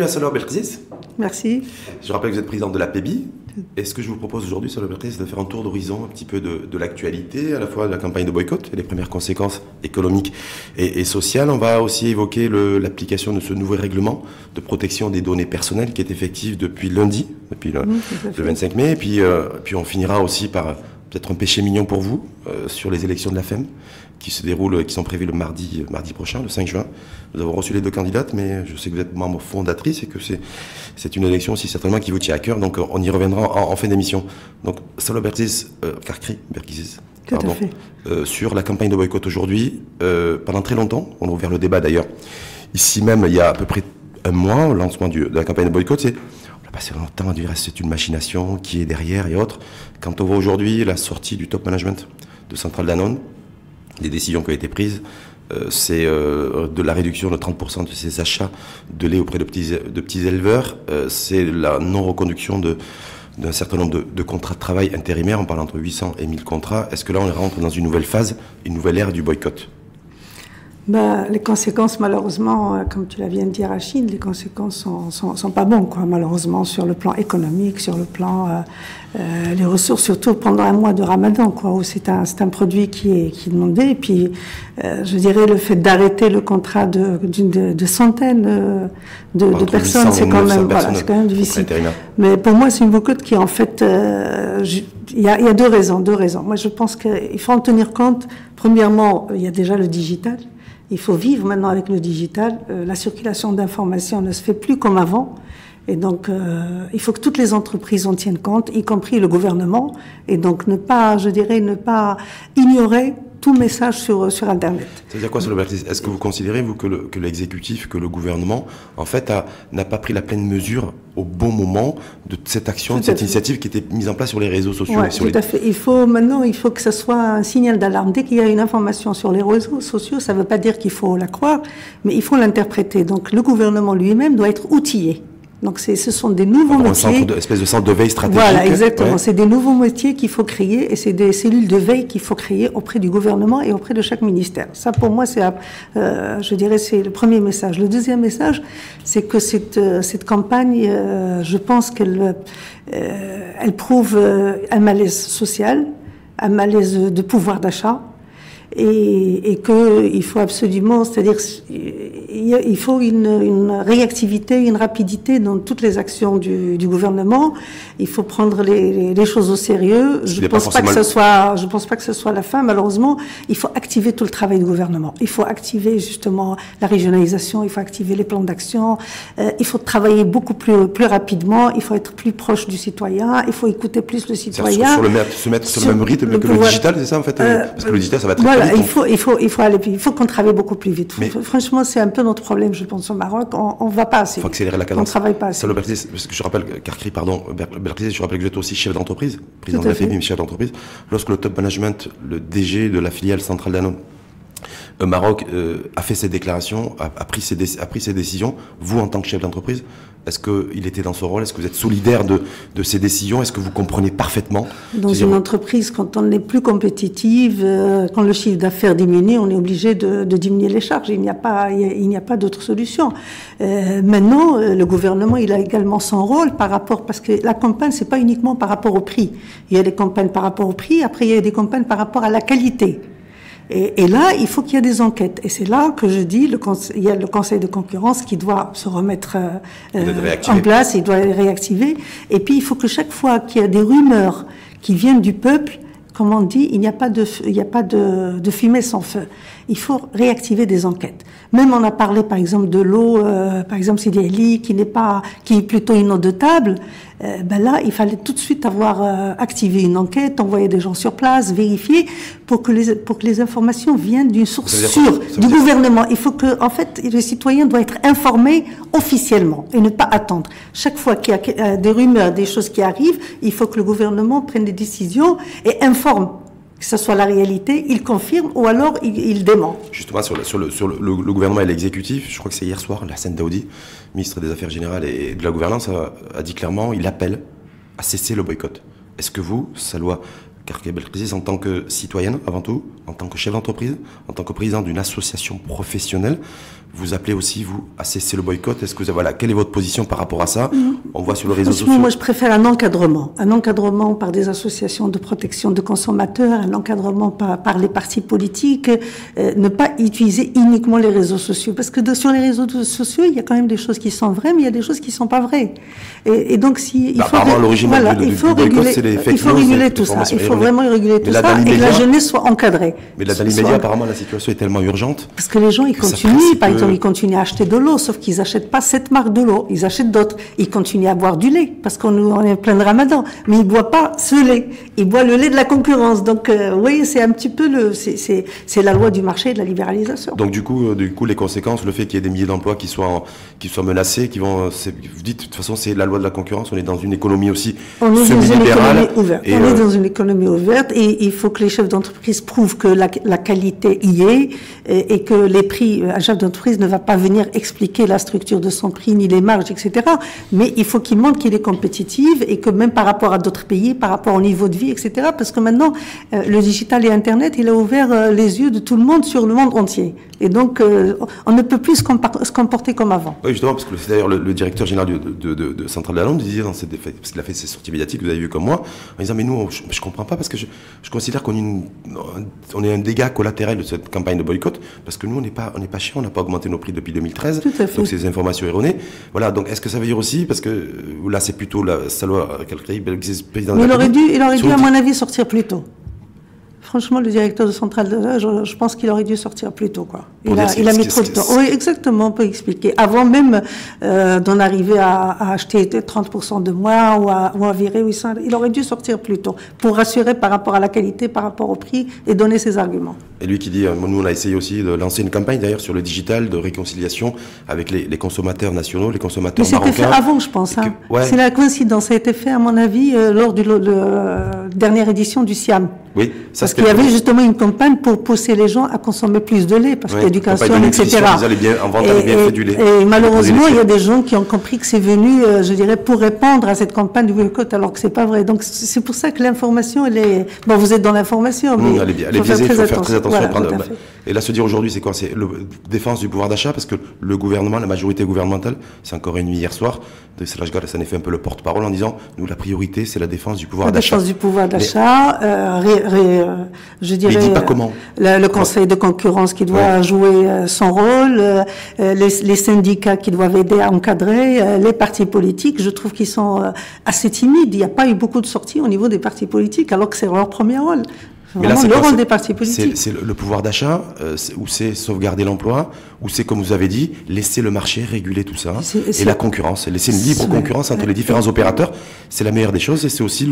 à Salwa Belkziz. Merci. Je rappelle que vous êtes présidente de la PEBI. Et ce que je vous propose aujourd'hui, Salwa Belkziz, c'est de faire un tour d'horizon un petit peu de l'actualité, à la fois de la campagne de boycott et les premières conséquences économiques et sociales. On va aussi évoquer l'application de ce nouveau règlement de protection des données personnelles qui est effectif depuis lundi, depuis le 25 mai. Et puis on finira aussi par peut-être un péché mignon pour vous sur les élections de la FEM qui sont prévues le mardi prochain, le 5 juin. Nous avons reçu les deux candidates, mais je sais que vous êtes membre fondatrice et que c'est une élection aussi certainement qui vous tient à cœur. Donc on y reviendra en fin d'émission. Donc Salwa Belkziz, sur la campagne de boycott aujourd'hui, pendant très longtemps, on a ouvert le débat d'ailleurs. Ici même, il y a à peu près un mois, au lancement de la campagne de boycott, on a passé longtemps à dire c'est une machination, qui est derrière et autres. Quand on voit aujourd'hui la sortie du top management de Centrale Danone, les décisions qui ont été prises, c'est de la réduction de 30% de ces achats de lait auprès de petits éleveurs, c'est la non-reconduction d'un certain nombre de contrats de travail intérimaires, on parle entre 800 et 1000 contrats. Est-ce que là on rentre dans une nouvelle phase, une nouvelle ère du boycott? Les conséquences, malheureusement, comme tu l'as bien dit, Rachid, les conséquences sont pas bonnes, quoi, malheureusement, sur le plan économique, sur le plan les ressources, surtout pendant un mois de Ramadan, quoi, où c'est un produit qui est demandé. Et puis, je dirais, le fait d'arrêter le contrat de centaines de personnes, c'est quand même difficile. Mais pour moi, c'est une boycott qui, en fait, il y a deux raisons. Moi, je pense qu'il faut en tenir compte. Premièrement, il y a déjà le digital. Il faut vivre maintenant avec le digital. La circulation d'informations ne se fait plus comme avant. Et donc, il faut que toutes les entreprises en tiennent compte, y compris le gouvernement. Et donc, ne pas ignorer tout message sur Internet. C'est-à-dire quoi, Salwa Belkziz? Est-ce que vous considérez, vous, que l'exécutif, que le gouvernement, en fait, n'a pas pris la pleine mesure au bon moment de cette action, de cette initiative qui était mise en place sur les réseaux sociaux? Oui, tout à fait. Il faut que ce soit un signal d'alarme. Dès qu'il y a une information sur les réseaux sociaux, ça ne veut pas dire qu'il faut la croire, mais il faut l'interpréter. Donc, le gouvernement lui-même doit être outillé. Donc ce sont des nouveaux métiers. Espèce de centre de veille stratégique. Voilà, exactement. Ouais. C'est des nouveaux métiers qu'il faut créer et c'est des cellules de veille qu'il faut créer auprès du gouvernement et auprès de chaque ministère. Ça, pour moi, je dirais, c'est le premier message. Le deuxième message, c'est que cette campagne, je pense qu'elle prouve un malaise social, un malaise de pouvoir d'achat. Et qu'il faut absolument, c'est-à-dire il faut une réactivité, une rapidité dans toutes les actions du gouvernement. Il faut prendre les choses au sérieux. Je pense pas que ce soit la fin, malheureusement. Il faut activer tout le travail du gouvernement. Il faut activer justement la régionalisation, il faut activer les plans d'action. Il faut travailler beaucoup plus rapidement. Il faut être plus proche du citoyen. Il faut écouter plus le citoyen. Se mettre sur le même rythme que le digital, c'est ça en fait, parce que le digital, ça va très vite. Voilà, il faut qu'on travaille beaucoup plus vite. Franchement, c'est un peu notre problème, je pense, au Maroc. On va pas assez. Il faut accélérer la cadence. On travaille pas assez. Salwa Belkziz, parce que je rappelle, Belkziz, je rappelle que vous êtes aussi chef d'entreprise, président de la FEBI, chef d'entreprise. Lorsque le top management, le DG de la filiale Centrale Danone Maroc a fait ses déclarations, a pris ses décisions, vous en tant que chef d'entreprise, est-ce qu'il était dans ce rôle? Est-ce que vous êtes solidaire de ces décisions? Est-ce que vous comprenez parfaitement? Dans une entreprise, quand on n'est plus compétitive, quand le chiffre d'affaires diminue, on est obligé de diminuer les charges. Il n'y a pas d'autre solution. Maintenant, le gouvernement, il a également son rôle parce que la campagne, c'est pas uniquement par rapport au prix. Il y a des campagnes par rapport au prix, après il y a des campagnes par rapport à la qualité. Et là, il faut qu'il y ait des enquêtes. Et c'est là que je dis, il y a le Conseil de concurrence qui doit se remettre en place, il doit les réactiver. Et puis, il faut que chaque fois qu'il y a des rumeurs qui viennent du peuple, comme on dit, il n'y a pas de fumée sans feu. Il faut réactiver des enquêtes. Même on a parlé, par exemple, de l'eau, par exemple, Sidi qui est plutôt inondable. Là, il fallait tout de suite avoir activé une enquête, envoyer des gens sur place, vérifier, pour que les informations viennent d'une source sûre du gouvernement. Il faut que, en fait, le citoyen doit être informé officiellement et ne pas attendre. Chaque fois qu'il y a des rumeurs, des choses qui arrivent, il faut que le gouvernement prenne des décisions et informe. Que ce soit la réalité, il confirme ou alors il dément. Justement, sur le gouvernement et l'exécutif, je crois que c'est hier soir, Lassane Daoudi, ministre des Affaires générales et de la gouvernance, a dit clairement, il appelle à cesser le boycott. Est-ce que vous, Salwa Karkia Belkrisis, en tant que citoyenne avant tout, en tant que chef d'entreprise, en tant que président d'une association professionnelle, vous appelez aussi, vous, à cesser le boycott. Est-ce que voilà, quelle est votre position par rapport à ça? On voit sur les réseaux sociaux. Moi, je préfère un encadrement par des associations de protection de consommateurs, un encadrement par les partis politiques, ne pas utiliser uniquement les réseaux sociaux, parce que sur les réseaux sociaux, il y a quand même des choses qui sont vraies, mais il y a des choses qui sont pas vraies. Et donc, si il faut, voilà, il faut réguler, il faut réguler tout ça. Il faut vraiment réguler tout ça et que la jeunesse soit encadrée. Mais là, dans l'immédiat, apparemment, la situation est tellement urgente. Parce que les gens, ils continuent, par exemple, ils continuent à acheter de l'eau, sauf qu'ils n'achètent pas cette marque de l'eau, ils achètent d'autres. Ils continuent à boire du lait, parce qu'on est plein de Ramadan, mais ils ne boivent pas ce lait, ils boivent le lait de la concurrence. Donc, vous voyez, c'est un petit peu c'est la loi du marché et de la libéralisation. Donc, du coup, les conséquences, le fait qu'il y ait des milliers d'emplois qui soient menacés, vous dites, de toute façon, c'est la loi de la concurrence, on est dans une économie aussi semi-libérale. On est dans une économie ouverte et il faut que les chefs d'entreprise prouvent que la qualité y est et que les prix, un chef d'entreprise ne va pas venir expliquer la structure de son prix ni les marges, etc. Mais il faut qu'il montre qu'il est compétitif et que même par rapport à d'autres pays, par rapport au niveau de vie, etc. Parce que maintenant, le digital et Internet, il a ouvert les yeux de tout le monde sur le monde entier. Et donc, on ne peut plus se comporter comme avant. Oui, justement, parce que c'est d'ailleurs le directeur général de Centrale de la Lande disait, parce qu'il a fait ses sorties médiatiques, vous avez vu comme moi, en disant, mais nous, je comprends pas, parce que je considère qu'on est un dégât collatéral de cette campagne de boycott, parce que nous, on n'est pas cher, on n'a pas augmenté nos prix depuis 2013. Tout à fait. Donc, c'est des informations erronées. Voilà, donc, est-ce que ça veut dire aussi, parce que là, c'est plutôt la loi, président de la République. Il aurait dû, à mon avis, sortir plus tôt. Franchement, le directeur de Centrale, je pense qu'il aurait dû sortir plus tôt, quoi. Il a mis trop de temps. Oui, exactement, on peut expliquer. Avant même d'en arriver à acheter 30% de moins ou à virer 800, il aurait dû sortir plus tôt pour rassurer par rapport à la qualité, par rapport au prix et donner ses arguments. Et lui qui dit, nous on a essayé aussi de lancer une campagne d'ailleurs sur le digital de réconciliation avec les consommateurs nationaux, les consommateurs marocains. Mais c'était fait avant, je pense. Ouais. C'est la coïncidence. Ça a été fait, à mon avis, lors de la dernière édition du SIAM. Oui, parce qu'il y avait justement une campagne pour pousser les gens à consommer plus de lait, parce que l'éducation, etc. Et malheureusement, il y a des gens qui ont compris que c'est venu, je dirais, pour répondre à cette campagne du boycott, alors que c'est pas vrai. Donc c'est pour ça que l'information, elle est. Bon, vous êtes dans l'information, mais elle est biaisée, il faut faire très attention. Voilà, et là, se dire aujourd'hui, c'est quoi? C'est la défense du pouvoir d'achat, parce que le gouvernement, la majorité gouvernementale, c'est encore réuni hier soir, de Selajgar, ça en est fait un peu le porte-parole en disant, nous, la priorité, c'est la défense du pouvoir d'achat. La défense du pouvoir d'achat, je dirais, mais dis pas comment. Le conseil de concurrence qui doit jouer son rôle, les syndicats qui doivent aider à encadrer, les partis politiques, je trouve qu'ils sont assez timides. Il n'y a pas eu beaucoup de sorties au niveau des partis politiques, alors que c'est leur premier rôle. Mais là, c'est le rôle des partis politiques. C'est le pouvoir d'achat, ou c'est sauvegarder l'emploi, ou c'est, comme vous avez dit, laisser le marché réguler tout ça, et la concurrence, laisser une libre concurrence entre les différents opérateurs, c'est la meilleure des choses, et c'est aussi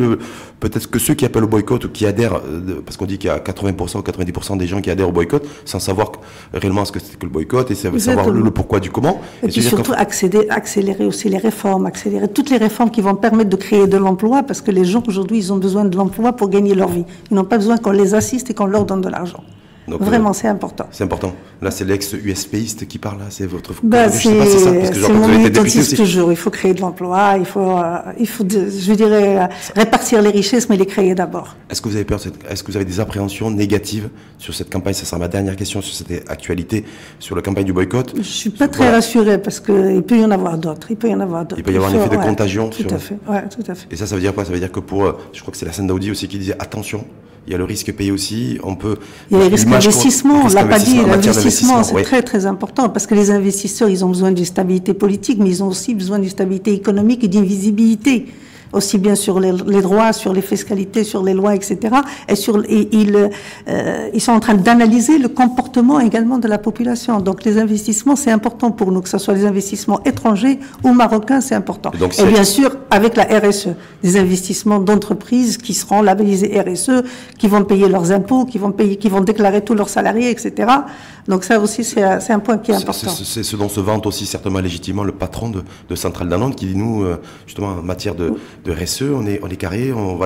peut-être que ceux qui appellent au boycott ou qui adhèrent, parce qu'on dit qu'il y a 80% ou 90% des gens qui adhèrent au boycott, sans savoir réellement ce que c'est que le boycott, et savoir le pourquoi du comment. Et puis surtout accélérer aussi les réformes, accélérer toutes les réformes qui vont permettre de créer de l'emploi, parce que les gens aujourd'hui, ils ont besoin de l'emploi pour gagner leur vie. Ils n'ont pas besoin qu'on les assiste et qu'on leur donne de l'argent. Donc, vraiment, c'est important. C'est important. Là, c'est l'ex-USPiste qui parle, là, c'est votre... c'est mon militantiste toujours. Il faut créer de l'emploi, il faut je dirais, répartir les richesses, mais les créer d'abord. Est-ce que vous avez peur, est-ce que vous avez des appréhensions négatives sur cette campagne? Ça sera ma dernière question sur cette actualité, sur la campagne du boycott. Je suis pas très rassurée, parce qu'il peut y en avoir d'autres. Il peut y avoir un effet de contagion. Tout à fait. Ouais, tout à fait. Et ça veut dire quoi? Ça veut dire que je crois que c'est la scène d'Audi aussi qui disait, attention, il y a le risque payé aussi, il y a les risques d'investissement, on l'a pas dit, l'investissement, c'est très très important, parce que les investisseurs, ils ont besoin d'une stabilité politique, mais ils ont aussi besoin d'une stabilité économique et d'une visibilité, aussi bien sur les droits, sur les fiscalités, sur les lois, etc. Ils sont en train d'analyser le comportement également de la population. Donc les investissements, c'est important pour nous, que ce soit des investissements étrangers ou marocains, c'est important. Et bien sûr, avec la RSE, des investissements d'entreprises qui seront labellisés RSE, qui vont payer leurs impôts, qui vont déclarer tous leurs salariés, etc. Donc ça aussi, c'est un point qui est important. C'est ce dont se vante aussi certainement légitimement le patron de Centrale d'Annonce, qui dit, nous, justement, en matière de RSE, on est carré, on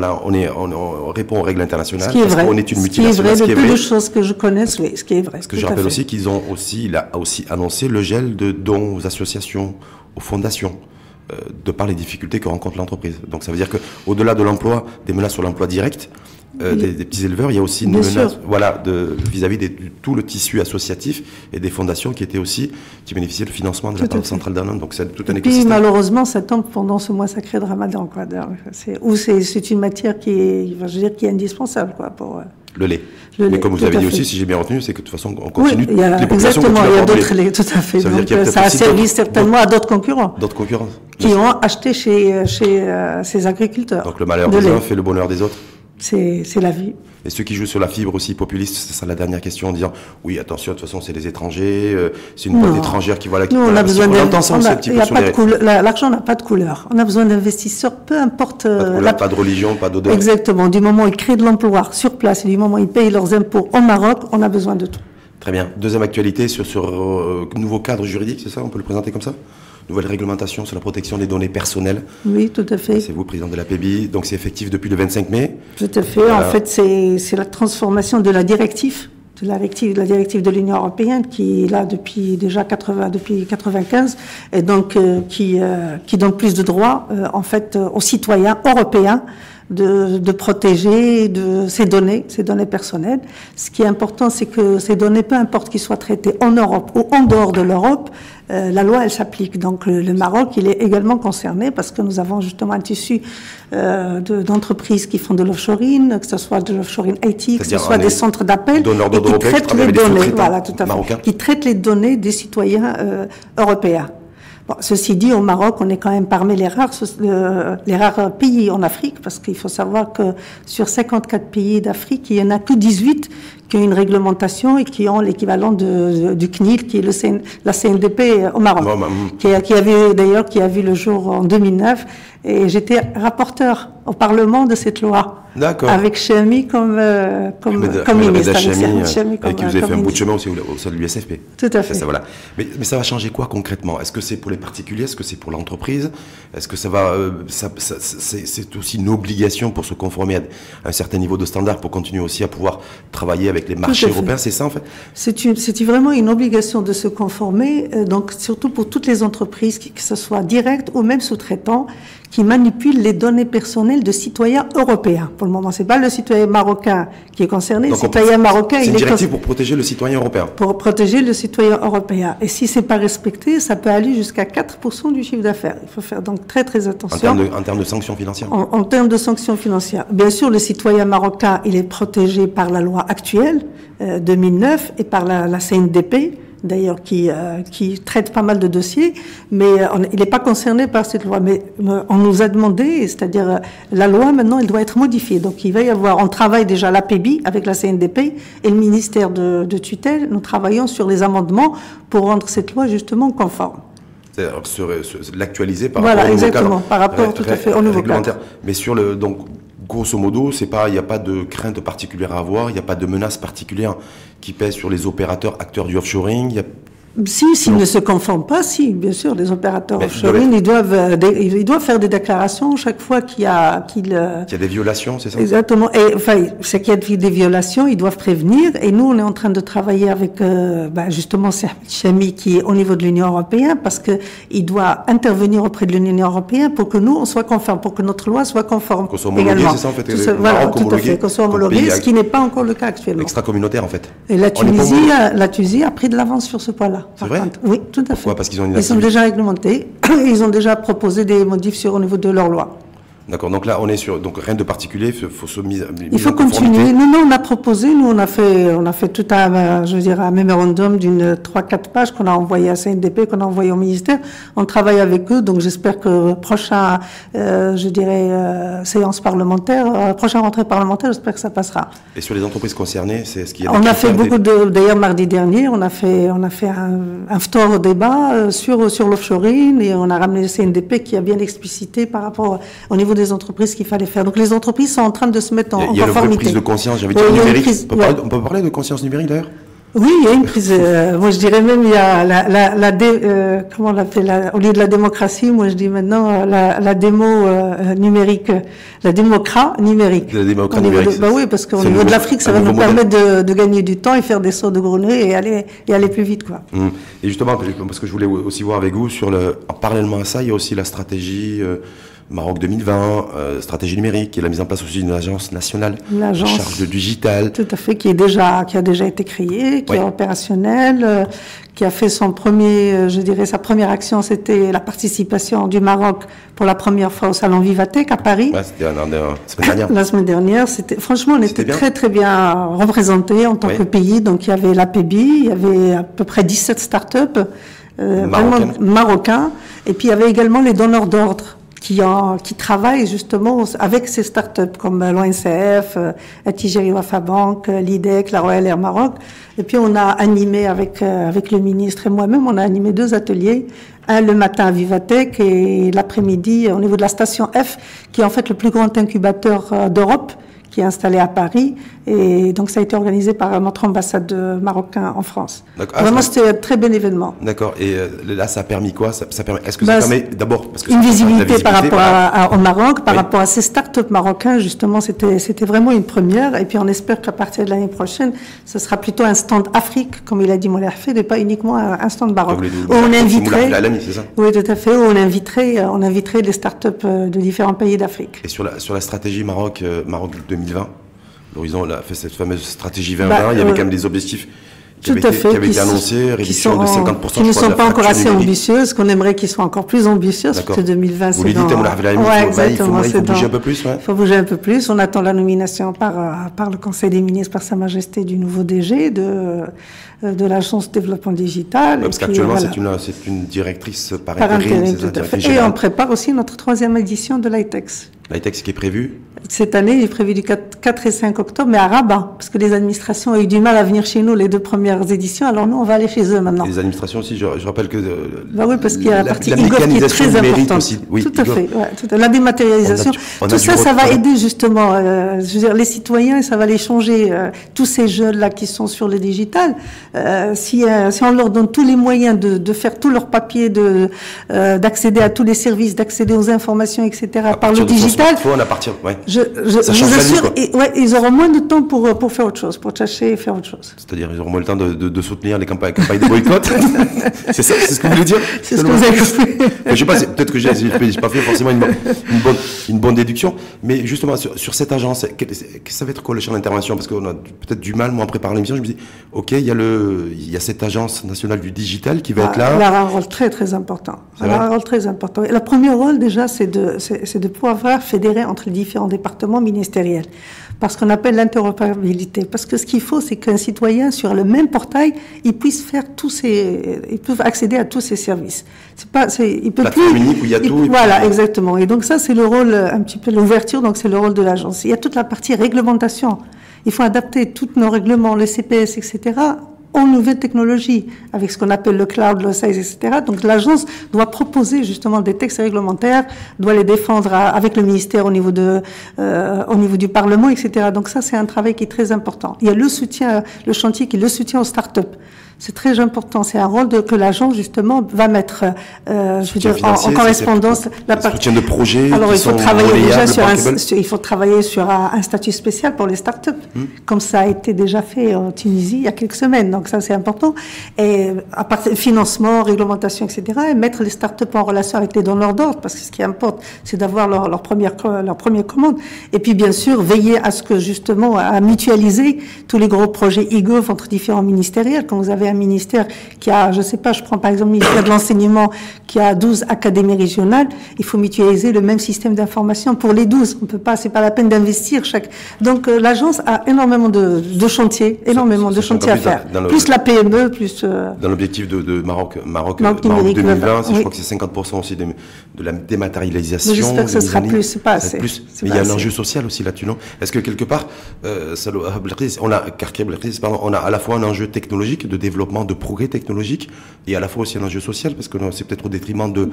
répond aux règles internationales, parce qu'on est une multinationale. Ce qui est vrai, de peu de choses que je connaisse, oui, ce qui est vrai. Ce que je rappelle aussi il a aussi annoncé le gel de dons aux associations, aux fondations, de par les difficultés que rencontre l'entreprise. Donc ça veut dire qu'au-delà de l'emploi, des menaces sur l'emploi direct, des petits éleveurs, il y a aussi une menace, voilà, vis-à-vis de tout le tissu associatif et des fondations qui bénéficiaient du financement de la Banque centrale d'Inde. Donc c'est tout un écosystème. Puis malheureusement, ça tombe pendant ce mois sacré de Ramadan, quoi. C'est une matière qui est indispensable, quoi, pour. Le lait. Mais comme vous avez dit aussi, si j'ai bien retenu, c'est que de toute façon, on continue. Oui, exactement, il y a d'autres laits, tout à fait. Donc, ça a servi certainement à d'autres concurrents. D'autres concurrents. Qui ont acheté chez ces agriculteurs. Donc le malheur des uns fait le bonheur des autres. C'est la vie. Et ceux qui jouent sur la fibre aussi populiste, c'est ça la dernière question, en disant oui, attention, de toute façon, c'est des étrangers, c'est une boîte étrangère qui voilà. Nous, on a besoin l'argent n'a pas de couleur. On a besoin d'investisseurs, peu importe. Pas de religion, pas d'odeur. Exactement. Du moment où ils créent de l'emploi sur place et du moment où ils payent leurs impôts au Maroc, on a besoin de tout. Très bien. Deuxième actualité sur nouveau cadre juridique, c'est ça? On peut le présenter comme ça? Nouvelle réglementation sur la protection des données personnelles. Oui, tout à fait. C'est vous, président de la PEBI. Donc, c'est effectif depuis le 25 mai. Tout à fait. En fait, c'est la transformation de la directive de l'Union européenne qui est là depuis 95 et donc qui donne plus de droits en fait aux citoyens européens de protéger ces données personnelles. Ce qui est important, c'est que ces données, peu importe qu'ils soient traitées en Europe ou en dehors de l'Europe, la loi, elle s'applique. Donc le Maroc, il est également concerné parce que nous avons justement un tissu d'entreprises qui font de l'offshoring, que ce soit de l'offshoring IT, que ce soit des centres d'appel, et qui traitent les données, voilà, tout à fait, qui traitent les données des citoyens européens. Bon, ceci dit, au Maroc, on est quand même parmi les rares pays en Afrique, parce qu'il faut savoir que sur 54 pays d'Afrique, il n'y en a que 18 qui ont une réglementation et qui ont l'équivalent du CNIL, qui est la CNDP au Maroc, qui a vu le jour en 2009. Et j'étais rapporteur au Parlement de cette loi. D'accord. Avec Chami comme ministre. Et qui vous avez fait un bout de chemin aussi au sein de l'USFP. Tout à fait. Ça, voilà. Mais ça va changer quoi concrètement? Est-ce que c'est pour les particuliers? Est-ce que c'est pour l'entreprise? Est-ce que ça va, c'est aussi une obligation pour se conformer à un certain niveau de standard pour continuer aussi à pouvoir travailler avec les marchés européens? C'est ça en fait? C'est vraiment une obligation de se conformer, donc surtout pour toutes les entreprises, que ce soit direct ou même sous-traitants, qui manipulent les données personnelles de citoyens européens. Pour le moment, c'est pas le citoyen marocain qui est concerné. Donc le citoyen marocain, c'est une directive pour protéger le citoyen européen. Pour protéger le citoyen européen. Et si c'est pas respecté, ça peut aller jusqu'à 4% du chiffre d'affaires. Il faut faire donc très très attention. En termes de sanctions financières. En termes de sanctions financières. Bien sûr, le citoyen marocain, il est protégé par la loi actuelle 2009 et par la CNDP. D'ailleurs, qui traite pas mal de dossiers, mais il n'est pas concerné par cette loi. Mais on nous a demandé, c'est-à-dire la loi maintenant, elle doit être modifiée. Donc il va y avoir, on travaille déjà la PEBI avec la CNDP et le ministère de tutelle. Nous travaillons sur les amendements pour rendre cette loi justement conforme. C'est-à-dire l'actualiser par rapport au nouveau exactement, cadre. Par rapport tout à fait au nouveau cadre. Mais grosso modo, il n'y a pas de crainte particulière à avoir, il n'y a pas de menace particulière qui pèse sur les opérateurs, acteurs du offshoring. S'ils ne se conforment pas, si, bien sûr, les opérateurs offshoring, ils doivent faire des déclarations chaque fois qu'il y a des violations, c'est ça? Exactement. Et enfin, c'est qu'il y a des violations, ils doivent prévenir. Et nous, on est en train de travailler avec, justement, Chami qui est au niveau de l'Union européenne, parce que il doit intervenir auprès de l'Union européenne pour que nous, on soit conforme, pour que notre loi soit conforme. Qu'on soit homologué, c'est ça, en fait? Voilà, tout à fait, qu'on soit homologué, ce qui n'est pas encore le cas actuellement. Extra-communautaire, en fait. Et la Tunisie a pris de l'avance sur ce point-là. C'est vrai? Oui, tout à fait. Pourquoi? Parce qu'ils ont Ils sont déjà réglementés. Ils ont déjà proposé des modifs au niveau de leur loi. D'accord. Donc là, on est sur rien de particulier. Il faut continuer. Nous, on a proposé. Nous, on a fait tout un mémorandum d'une 3-4 pages qu'on a envoyé à CNDP, qu'on a envoyé au ministère. On travaille avec eux. Donc, j'espère que prochaine séance parlementaire, prochaine rentrée parlementaire, j'espère que ça passera. Et sur les entreprises concernées, c'est ce qu'il y a. On a fait d'ailleurs, mardi dernier, on a fait un fort débat sur l'offshoring et on a ramené le CNDP qui a bien explicité par rapport au niveau des entreprises qu'il fallait faire. Donc les entreprises sont en train de se mettre en conformité. Il y a une prise de conscience, j'avais dit numérique. On peut parler de conscience numérique d'ailleurs? Oui, il y a une prise. Moi, je dirais même il y a comment on l'appelle, au lieu de la démocratie, moi je dis maintenant la démo numérique, la démocrat numérique. La démocrat numérique. Oui, parce qu'au niveau de l'Afrique, ça va nous permettre de gagner du temps et faire des sauts de grenouille et aller plus vite, quoi. Et justement, parce que je voulais aussi voir avec vous parallèlement à ça, il y a aussi la stratégie Maroc 2020, stratégie numérique, et la mise en place aussi d'une agence nationale en charge de digital. Tout à fait, qui a déjà été créée, qui est opérationnelle, qui a fait son premier, je dirais, sa première action, c'était la participation du Maroc pour la première fois au salon Vivatech à Paris. Ouais, c'était la semaine dernière. La semaine dernière, franchement, on était très très bien représentés en tant que pays. Donc il y avait l'APB, il y avait à peu près 17 startups marocains, et puis il y avait également les donneurs d'ordre qui travaillent justement avec ces startups comme l'ONCF, Attijari Wafa Bank, l'IDEC, la Royal Air Maroc. Et puis on a animé avec le ministre et moi-même, on a animé 2 ateliers, un le matin à Vivatech et l'après-midi au niveau de la station F, qui est en fait le plus grand incubateur d'Europe, qui est installé à Paris, et donc ça a été organisé par notre ambassade marocain en France. Vraiment, c'était un très bel événement. D'accord. Et là, ça a permis quoi? Est-ce que ça permet d'abord une visibilité par rapport au Maroc, par rapport à ces startups marocains, justement, c'était vraiment une première. Et puis on espère qu'à partir de l'année prochaine, ce sera plutôt un stand Afrique, comme il a dit Moulay Hafid, et pas uniquement un stand Maroc. Où on inviterait. Oui, tout à fait. Où on inviterait les startups de différents pays d'Afrique. Et sur la stratégie Maroc 2020, l'Horizon a fait cette fameuse stratégie 2020, il y avait quand même des objectifs qui avaient été annoncés, réduction de 50%. Qui ne sont pas encore assez ambitieuses, qu'on aimerait qu'ils soient encore plus ambitieuses, parce que 2020, c'est il faut bouger un peu plus. Il faut bouger un peu plus. On attend la nomination par le Conseil des ministres, par Sa Majesté, du nouveau DG de l'Agence de développement digital. Parce qu'actuellement, c'est une directrice par intérim. Et on prépare aussi notre 3e édition de l'ITEX. L'ITEX qui est prévu cette année, il est prévu du 4 et 5 octobre, mais à Rabat, parce que les administrations ont eu du mal à venir chez nous les 2 premières éditions, alors nous, on va aller chez eux maintenant. Les administrations aussi, je rappelle que... oui, parce qu'il y a la partie e-gov qui est très importante. Aussi. Oui, tout à fait. La dématérialisation, tout ça va aider justement, je veux dire, les citoyens, ça va les changer. Tous ces jeunes-là qui sont sur le digital, si on leur donne tous les moyens de faire tous leurs papiers, d'accéder à tous les services, d'accéder aux informations, etc., par le digital, je vous assure, ils auront moins de temps pour faire autre chose, pour chercher et faire autre chose. C'est-à-dire, ils auront moins le temps de soutenir les campagnes de boycott. C'est ça, c'est ce que vous voulez dire? C'est ce que vous avez fait. Je sais pas, peut-être que j'ai pas fait forcément une bonne déduction, mais justement, sur cette agence, ça va être quoi le champ d'intervention? Parce qu'on a peut-être du mal, moi, en préparant l'émission, je me dis, ok, il y a cette agence nationale du digital qui va être là. Elle a un rôle très, très important. Elle a un rôle très important. Et le premier rôle, déjà, c'est de pouvoir fédérer entre les différents départements ministériels. Parce qu'on appelle l'interopérabilité. Parce que ce qu'il faut, c'est qu'un citoyen, sur le même portail, il puisse faire il peut accéder à tous ces services. Il peut plus. Unique où il y a tout. Voilà, exactement. Et donc ça, c'est le rôle, un petit peu l'ouverture, donc c'est le rôle de l'agence. Il y a toute la partie réglementation. Il faut adapter tous nos règlements, les CPS, etc., aux nouvelles technologies, avec ce qu'on appelle le cloud, le size, etc. Donc l'agence doit proposer justement des textes réglementaires, doit les défendre avec le ministère au niveau du Parlement, etc. Donc ça, c'est un travail qui est très important. Il y a le chantier qui est le soutien aux startups. C'est très important. C'est un rôle que l'agence, justement, va mettre, je veux dire, en correspondance. La partie soutien de projet. Alors, il faut travailler sur un statut spécial pour les startups, comme ça a été déjà fait en Tunisie il y a quelques semaines. Donc, ça, c'est important. Et à partir financement, réglementation, etc., et mettre les startups en relation avec les donneurs d'ordre, parce que ce qui importe, c'est d'avoir leur première commande. Et puis, bien sûr, veiller à ce que, justement, à mutualiser tous les gros projets e-gov entre différents ministériels. Quand vous avez un ministère qui a, je sais pas, je prends par exemple le ministère de l'enseignement qui a 12 académies régionales, il faut mutualiser le même système d'information pour les 12. On peut pas, c'est pas la peine d'investir chaque. Donc l'agence a énormément de chantiers, à faire. Plus la PME, plus. Dans l'objectif de Maroc 2020, je crois que c'est 50% aussi de la dématérialisation. J'espère que ce sera plus, c'est pas assez. Mais il y a un enjeu social aussi là-dessus, non? Est-ce que quelque part, on a à la fois un enjeu technologique de développement, de progrès technologique, et à la fois aussi un enjeu social, parce que c'est peut-être au détriment de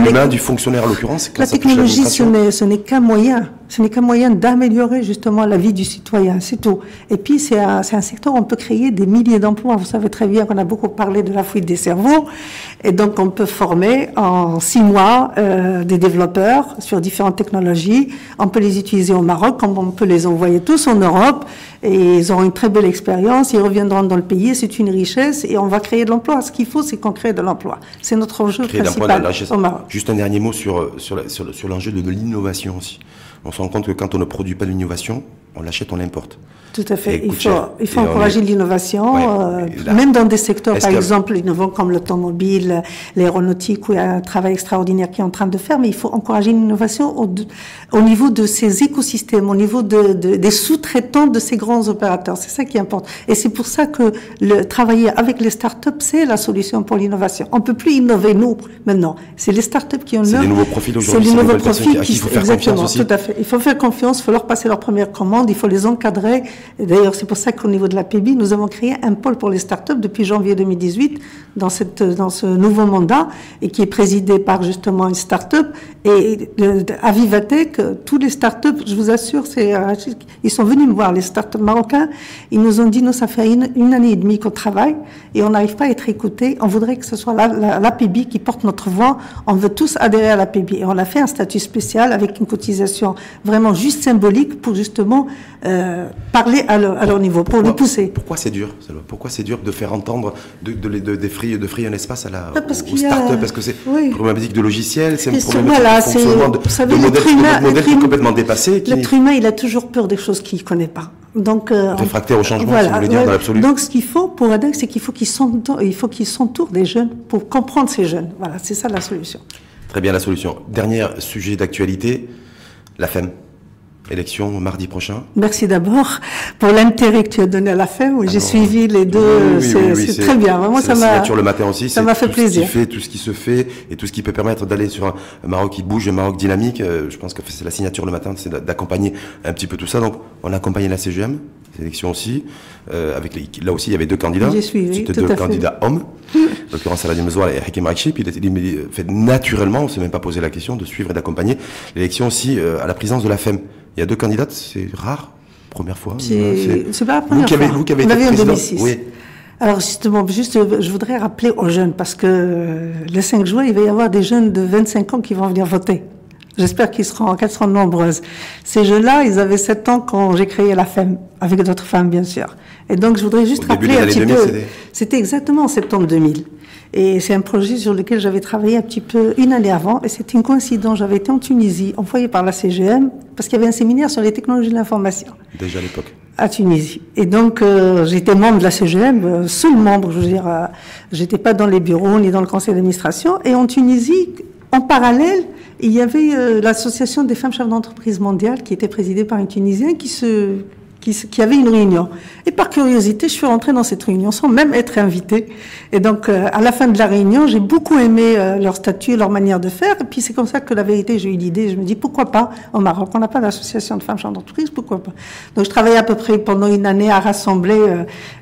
l'humain, du fonctionnaire en l'occurrence. La technologie, ce n'est qu'un moyen. Ce n'est qu'un moyen d'améliorer justement la vie du citoyen, c'est tout. Et puis c'est un secteur où on peut créer des milliers d'emplois. Vous savez très bien qu'on a beaucoup parlé de la fuite des cerveaux, et donc on peut former en 6 mois des développeurs sur différentes technologies. On peut les utiliser au Maroc, comme on peut les envoyer tous en Europe, et ils auront une très belle expérience. Ils reviendront dans le pays. C'est c'est une richesse et on va créer de l'emploi. Ce qu'il faut, c'est qu'on crée de l'emploi. C'est notre enjeu principal au Maroc. Juste un dernier mot sur l'enjeu de l'innovation aussi. On se rend compte que quand on ne produit pas de l'innovation, on l'achète, on l'importe. Tout à fait. Il faut encourager l'innovation, même dans des secteurs, par exemple, innovants comme l'automobile, l'aéronautique, où il y a un travail extraordinaire qui est en train de faire, mais il faut encourager l'innovation au niveau de ces écosystèmes, au niveau des sous-traitants de ces grands opérateurs. C'est ça qui importe. Et c'est pour ça que travailler avec les startups, c'est la solution pour l'innovation. On ne peut plus innover, nous, maintenant. C'est les startups qui ont C'est les nouveaux profils aujourd'hui. C'est les nouveaux profils qui faut faire confiance aussi. Tout à fait. Il faut faire confiance, il faut leur passer leur première commande, il faut les encadrer. D'ailleurs, c'est pour ça qu'au niveau de la PEBI, nous avons créé un pôle pour les startups depuis janvier 2018 dans ce nouveau mandat et qui est présidé par justement une startup. Et à Vivatech, tous les startups, je vous assure, ils sont venus me voir, les startups marocains. Ils nous ont dit, nous, ça fait une année et demie qu'on travaille et on n'arrive pas à être écoutés. On voudrait que ce soit la PEBI qui porte notre voix. On veut tous adhérer à la PEBI. Et on a fait un statut spécial avec une cotisation vraiment juste symbolique pour justement parler à leur niveau, pour les pousser. Pourquoi c'est dur? Pourquoi c'est dur de faire entendre, de frayer un espace aux startups? Parce que c'est une problématique de logiciel, c'est une problématique de fonctionnement de modèle qui est complètement dépassé. L'être humain, il a toujours peur des choses qu'il ne connaît pas. Donc, réfractaire au changement, si vous voulez dire, dans l'absolu. Donc, ce qu'il faut pour ADEC, c'est qu'il faut qu'ils s'entourent des jeunes pour comprendre ces jeunes. Voilà, c'est ça la solution. Très bien, la solution. Dernier sujet d'actualité, la FEM. Élection mardi prochain. Merci d'abord pour l'intérêt que tu as donné à la FEM. J'ai suivi les deux. C'est très bien. Vraiment, ça m'a. Signature le matin aussi. Ça m'a fait plaisir. Tout ce qui se fait et tout ce qui peut permettre d'aller sur un Maroc qui bouge, un Maroc dynamique. Je pense que c'est la signature le matin, c'est d'accompagner un petit peu tout ça. Donc, on a accompagné la CGM, ces élections aussi. Là aussi, il y avait deux candidats. J'ai suivi. C'était deux candidats hommes. En l'occurrence, Saladin Mezouar et Hakim Rakchi. Puis il fait naturellement, on ne s'est même pas posé la question de suivre et d'accompagner l'élection aussi à la présidence de la FEM. Il y a deux candidates, c'est rare, première fois. C'est pas la première fois. Vous qui avez été président. En 2006. Oui. Alors justement, je voudrais rappeler aux jeunes, parce que le 5 juin, il va y avoir des jeunes de 25 ans qui vont venir voter. J'espère qu'elles seront nombreuses. Ces jeunes-là, ils avaient 7 ans quand j'ai créé la FEM, avec d'autres femmes, bien sûr. Et donc, je voudrais juste rappeler un petit peu. C'était exactement en septembre 2000. Et c'est un projet sur lequel j'avais travaillé un petit peu une année avant. Et c'était une coïncidence. J'avais été en Tunisie, envoyée par la CGM, parce qu'il y avait un séminaire sur les technologies de l'information. Déjà à l'époque. À Tunisie. Et donc, j'étais membre de la CGM, seul membre, je veux dire. J'étais pas dans les bureaux, ni dans le conseil d'administration. Et en Tunisie, en parallèle, il y avait l'association des femmes chefs d'entreprise mondiale qui était présidée par une Tunisienne qui avait une réunion. Et par curiosité, je suis rentrée dans cette réunion sans même être invitée. Et donc, à la fin de la réunion, j'ai beaucoup aimé leur statut, leur manière de faire. Et puis, c'est comme ça que la vérité, j'ai eu l'idée. Je me dis, pourquoi pas au Maroc? On n'a pas d'association de femmes chefs d'entreprise, pourquoi pas? Donc, je travaillais à peu près pendant une année à rassembler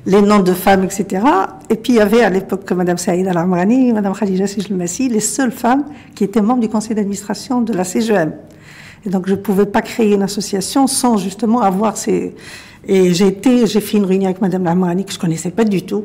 les noms de femmes, etc. Et puis, il y avait à l'époque Mme Saïda Al-Amrani, Mme Khadija Sijilmassi, les seules femmes qui étaient membres du conseil d'administration de la CGM. Et donc, je ne pouvais pas créer une association sans justement avoir ces... Et j'ai fait une réunion avec Mme Lamrani que je ne connaissais pas du tout.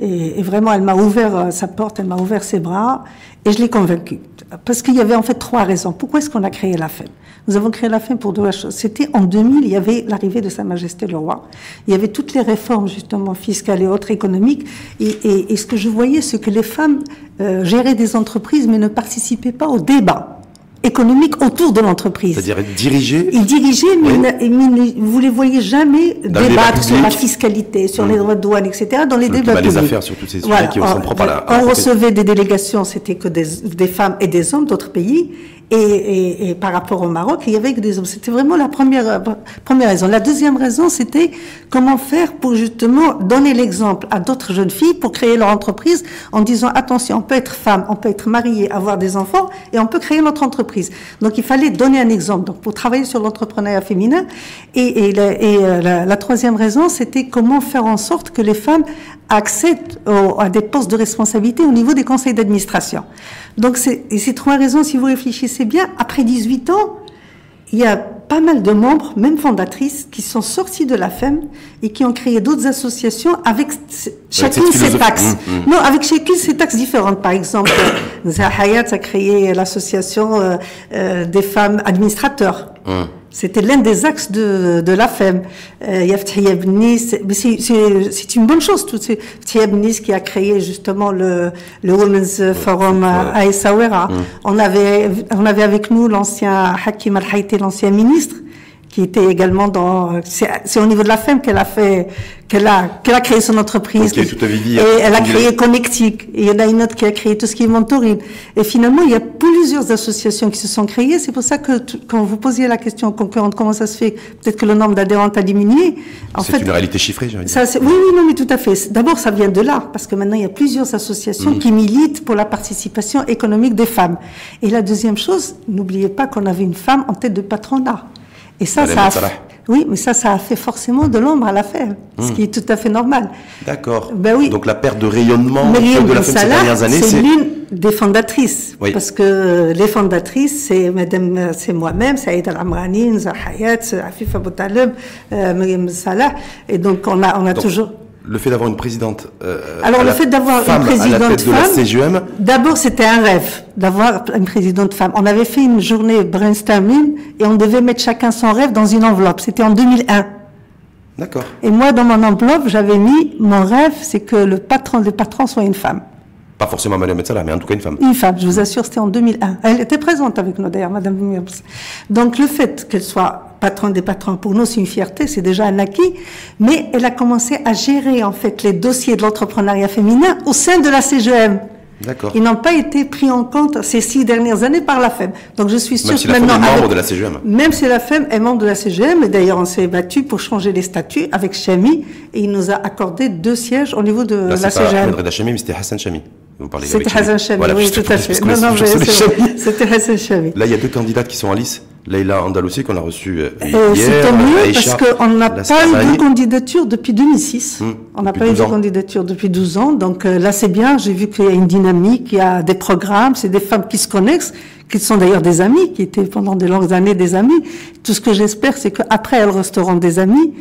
Et vraiment, elle m'a ouvert sa porte, elle m'a ouvert ses bras. Et je l'ai convaincue. Parce qu'il y avait en fait 3 raisons. Pourquoi est-ce qu'on a créé la FEM? Nous avons créé la FEM pour 2 choses. C'était en 2000, il y avait l'arrivée de Sa Majesté le Roi. Il y avait toutes les réformes justement fiscales et autres économiques. Et ce que je voyais, c'est que les femmes géraient des entreprises mais ne participaient pas au débat économique autour de l'entreprise. C'est-à-dire diriger. Ils dirigeaient, mais vous les voyez jamais débattre sur la fiscalité, sur les droits de douane, etc. dans les débats publics. Les affaires sur tous ces sujets qui sont propres à la... On recevait des délégations, c'était que des femmes et des hommes d'autres pays. Et par rapport au Maroc, il y avait que des hommes. C'était vraiment la première raison. La deuxième raison, c'était comment faire pour justement donner l'exemple à d'autres jeunes filles pour créer leur entreprise en disant attention, on peut être femme, on peut être mariée, avoir des enfants et on peut créer notre entreprise. Donc il fallait donner un exemple. Donc pour travailler sur l'entrepreneuriat féminin. La troisième raison, c'était comment faire en sorte que les femmes accèdent à des postes de responsabilité au niveau des conseils d'administration. Donc, ces 3 raisons, si vous réfléchissez bien, après 18 ans, il y a pas mal de membres, même fondatrices, qui sont sortis de la FEM et qui ont créé d'autres associations avec chacune ses taxes. Non, avec chacune ses taxes différentes. Par exemple, Zahayat a créé l'association des femmes administrateurs. C'était l'un des axes de la FEM. Yaftihia Benis, c'est une bonne chose. Yaftihia Benis qui a créé justement le Women's Forum à Essaouira. On avait avec nous l'ancien Hakim Al-Haïti, l'ancien ministre, qui était également c'est au niveau de la FEM qu'elle a créé son entreprise. Okay, et elle a créé Connectic. Et il y en a une autre qui a créé tout ce qui est mentoring. Et finalement, il y a plusieurs associations qui se sont créées. C'est pour ça que quand vous posiez la question aux concurrentes, comment ça se fait, peut-être que le nombre d'adhérentes a diminué. C'est une réalité chiffrée, j'ai envie de dire. Oui, non, mais tout à fait. D'abord, ça vient de là, parce que maintenant, il y a plusieurs associations qui militent pour la participation économique des femmes. Et la deuxième chose, n'oubliez pas qu'on avait une femme en tête de patronat. Et ça oui, mais ça a fait forcément de l'ombre à l'affaire, ce qui est tout à fait normal. D'accord. Ben oui. Donc la perte de rayonnement de la FEM ces dernières années, c'est l'une des fondatrices. Oui. Parce que les fondatrices, c'est moi-même, Saïd Al-Amrani, Nza Hayat, Afif Abou Taleb, Myriam Salah. Et donc on a toujours... Le fait d'avoir une présidente alors le fait d'avoir une présidente femme, d'abord c'était un rêve d'avoir une présidente femme. On avait fait une journée brainstorming et on devait mettre chacun son rêve dans une enveloppe. C'était en 2001. D'accord. Et moi dans mon enveloppe j'avais mis mon rêve, c'est que le patron des patrons soit une femme. Pas forcément Madame Metsala, mais en tout cas une femme. Une femme, je vous assure, c'était en 2001. Elle était présente avec nous d'ailleurs, Madame Myriam. Donc le fait qu'elle soit patronne des patrons, pour nous c'est une fierté, c'est déjà un acquis, mais elle a commencé à gérer en fait les dossiers de l'entrepreneuriat féminin au sein de la CGM. D'accord. Ils n'ont pas été pris en compte ces 6 dernières années par la FEM. Donc je suis sûre que maintenant, même si la FEM est membre de la CGM. Même si la FEM est membre de la CGM, et d'ailleurs on s'est battu pour changer les statuts avec Chami, et il nous a accordé 2 sièges au niveau de la CGM. C'est pas Ahmed Reda Chami, mais c'était Hassan Chami. C'était Hassan Chami, voilà, oui, tout à fait. Non, c'était Hassan Chami. Là, il y a 2 candidates qui sont en lice. Leïla Andalousi, qu'on a reçu hier. C'est tant mieux, parce qu'on n'a pas eu de candidature depuis 2006. On n'a pas eu de candidature depuis 12 ans. Donc là, c'est bien. J'ai vu qu'il y a une dynamique, il y a des programmes, c'est des femmes qui se connaissent, qui sont d'ailleurs des amies, qui étaient pendant de longues années des amies. Tout ce que j'espère, c'est qu'après, elles resteront des amies.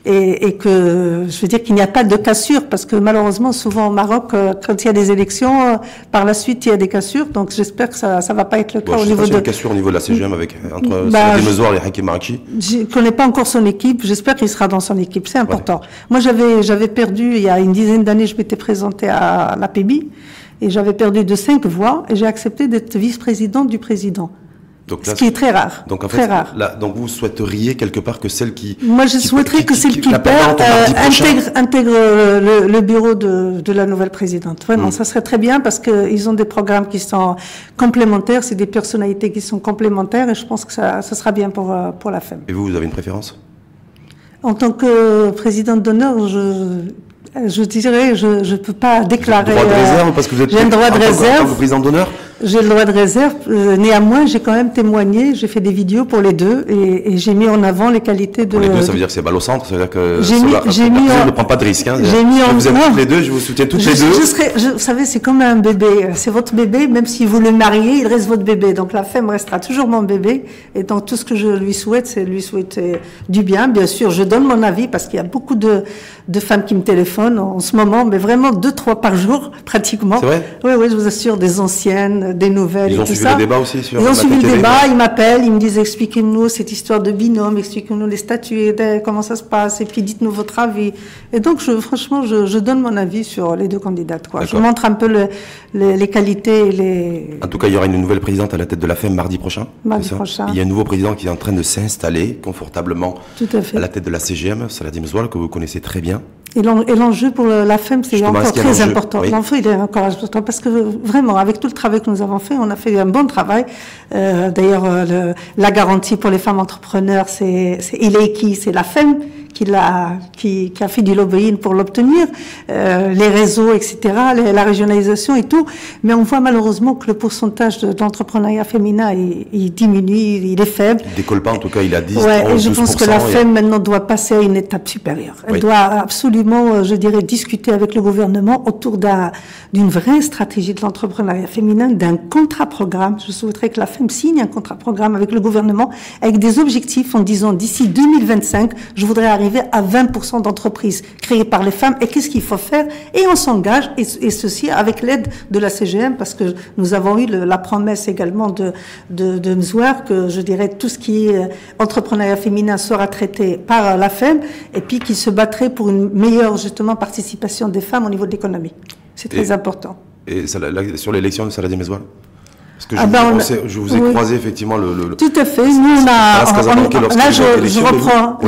Et que, je veux dire qu'il n'y a pas de cassure, parce que malheureusement, souvent au Maroc, quand il y a des élections, par la suite, il y a des cassures. Donc j'espère que ça va pas être le cas au niveau de... Il y a une cassure au niveau de la CGM entre Saladin Mezouar et Hakim Maraki. Je connais pas encore son équipe. J'espère qu'il sera dans son équipe. C'est important. Ouais. Moi, j'avais perdu, il y a une dizaine d'années, je m'étais présentée à la PEBI, et j'avais perdu de 5 voix, et j'ai accepté d'être vice-présidente du président. Donc là, ce qui est très rare. Donc en très fait, rare. Là, donc vous souhaiteriez quelque part que celle qui... Moi, je souhaiterais que celle qui perd intègre le bureau de la nouvelle présidente. Vraiment, ça serait très bien parce qu'ils ont des programmes qui sont complémentaires, c'est des personnalités qui sont complémentaires et je pense que ça sera bien pour la FEM. Et vous avez une préférence? En tant que présidente d'honneur, je dirais, je peux pas déclarer. J'ai le droit de réserve parce que vous êtes. J'ai le droit de réserve. En tant que présidente d'honneur. J'ai le droit de réserve. Néanmoins, j'ai quand même témoigné. J'ai fait des vidéos pour les deux et j'ai mis en avant les qualités de. Pour les deux, ça veut dire que c'est balle au centre. Ça veut dire que. J'ai mis. Je ne prends pas de risque. Hein. J'ai mis en. Vous êtes toutes les deux. Je vous soutiens toutes les deux. Vous savez, c'est comme un bébé. C'est votre bébé. Même si vous le mariez, il reste votre bébé. Donc la femme restera toujours mon bébé. Et donc tout ce que je lui souhaite, c'est lui souhaiter du bien. Bien sûr, je donne mon avis parce qu'il y a beaucoup de femmes qui me téléphonent en ce moment, mais vraiment 2-3 par jour, pratiquement. C'est vrai? Oui, je vous assure, des anciennes, des nouvelles. Ils ont suivi le débat aussi sur. Ils ont suivi le débat, ils m'appellent, ils me disent expliquez-nous cette histoire de binôme, expliquez-nous les statuts, comment ça se passe, et puis dites-nous votre avis. Et donc, franchement, je donne mon avis sur les deux candidates, quoi. Je montre un peu les qualités et les. En tout cas, il y aura une nouvelle présidente à la tête de la FEM mardi prochain. Mardi prochain. Il y a un nouveau président qui est en train de s'installer confortablement tout à fait. À la tête de la CGM, Saladin Mezouar, que vous connaissez très bien. Et l'enjeu pour la FEM, c'est encore très important. Oui. L'enjeu, il est encore important parce que vraiment, avec tout le travail que nous avons fait, on a fait un bon travail. D'ailleurs, la garantie pour les femmes entrepreneurs, c'est Ileiki, c'est la FEM qui a fait du lobbying pour l'obtenir, les réseaux, etc., la régionalisation et tout. Mais on voit malheureusement que le pourcentage de l'entrepreneuriat féminin, il diminue, il est faible. Il décolle pas, en tout cas, il a 10, ouais, 11, et je pense que la FEM maintenant doit passer à une étape supérieure. Elle doit absolument absolument, je dirais, discuter avec le gouvernement autour d'une vraie stratégie de l'entrepreneuriat féminin, d'un contrat-programme. Je souhaiterais que la FEM signe un contrat-programme avec le gouvernement, avec des objectifs en disant d'ici 2025, je voudrais arriver à 20% d'entreprises créées par les femmes. Et qu'est-ce qu'il faut faire? Et on s'engage, et ceci avec l'aide de la CGM, parce que nous avons eu la promesse également de Mzouar, que je dirais tout ce qui est entrepreneuriat féminin sera traité par la FEM, et puis qui se battrait pour une meilleure, justement, participation des femmes au niveau de l'économie. C'est très important. Et sur l'élection de Saladin Mezouar? Parce que je vous ai croisé effectivement Tout à fait. Nous,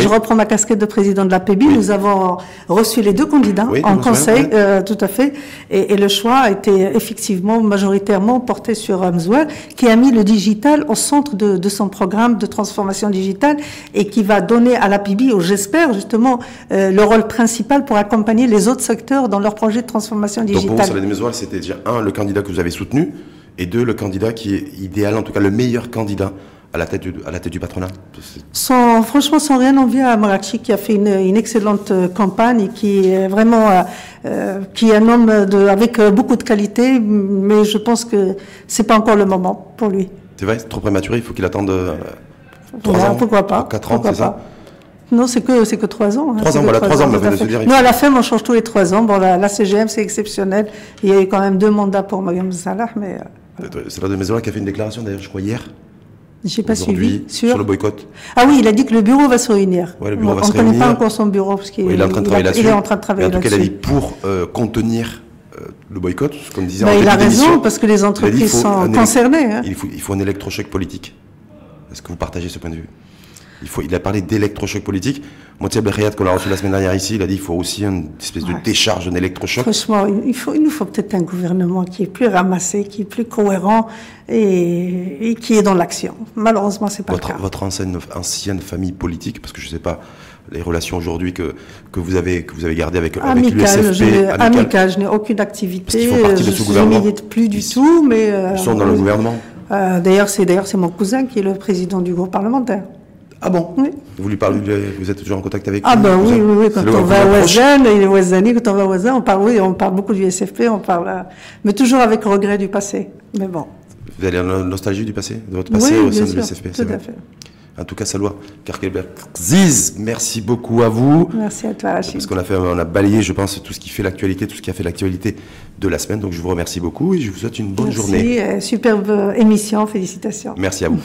je reprends ma casquette de président de la PEBI. Oui. Nous avons reçu les deux candidats en conseil, tout à fait. Et le choix a été effectivement majoritairement porté sur Mzouar, qui a mis le digital au centre de son programme de transformation digitale et qui va donner à la PEBI, j'espère justement, le rôle principal pour accompagner les autres secteurs dans leur projet de transformation digitale. Donc pour vous, Saladin Mezouar, c'était déjà le candidat que vous avez soutenu, et deux, le candidat qui est idéal, en tout cas le meilleur candidat à la tête du patronat? Franchement, sans rien envier à Marachi, qui a fait une excellente campagne et qui est vraiment qui est un homme avec beaucoup de qualité, mais je pense que c'est pas encore le moment pour lui. C'est vrai, c'est trop prématuré, il faut qu'il attende 3 ans, pourquoi pas, 4 ans, c'est ça? Non, c'est que 3 ans. 3 ans, voilà, 3 ans, on vient de se dire. Nous, à la FEM, on change tous les 3 ans. Bon, la CGM, c'est exceptionnel. Il y a eu quand même 2 mandats pour Mariam Salah, mais... C'est Saladin Mezouar qui a fait une déclaration, d'ailleurs, je crois, hier. Je n'ai pas suivi. Sur le boycott. Ah oui, il a dit que le bureau va se réunir. Ouais, le bureau va se réunir. On ne connaît pas encore son bureau, parce qu'il est en train de travailler là-dessus. Il est en train de travailler là-dessus. En tout cas, il a dit pour contenir le boycott, comme disait en il a raison, parce que les entreprises sont concernées. Il faut un électrochoc politique. Est-ce que vous partagez ce point de vue? Il a parlé d'électrochoc politique. Motia Berriat, qu'on a reçu la semaine dernière ici, il a dit qu'il faut aussi une espèce de décharge, un électrochoc. Franchement, il nous faut peut-être un gouvernement qui est plus ramassé, qui est plus cohérent et qui est dans l'action. Malheureusement, c'est pas le cas. Votre ancienne famille politique, parce que je ne sais pas les relations aujourd'hui que vous avez gardées avec l'USFP. Amical, je n'ai aucune activité. Je ne milite plus du tout, mais... Ils sont dans le gouvernement. D'ailleurs, c'est mon cousin qui est le président du groupe parlementaire. Ah bon? Oui. Vous lui parlez, vous êtes toujours en contact avec lui? Ah ben oui, quand on va à Ouazan, il est Ouazani, quand on va à Ouazan, on parle beaucoup du SFP, mais toujours avec regret du passé. Mais bon. Vous avez la nostalgie du passé, de votre passé au sein de l'USFP? Tout à fait. En tout cas, Saloua Karkelberg Ziz, merci beaucoup à vous. Merci à toi, Rachid. Parce on a balayé, je pense, tout ce qui fait l'actualité, tout ce qui a fait l'actualité de la semaine. Donc, je vous remercie beaucoup et je vous souhaite une bonne journée. Superbe émission, félicitations. Merci à vous.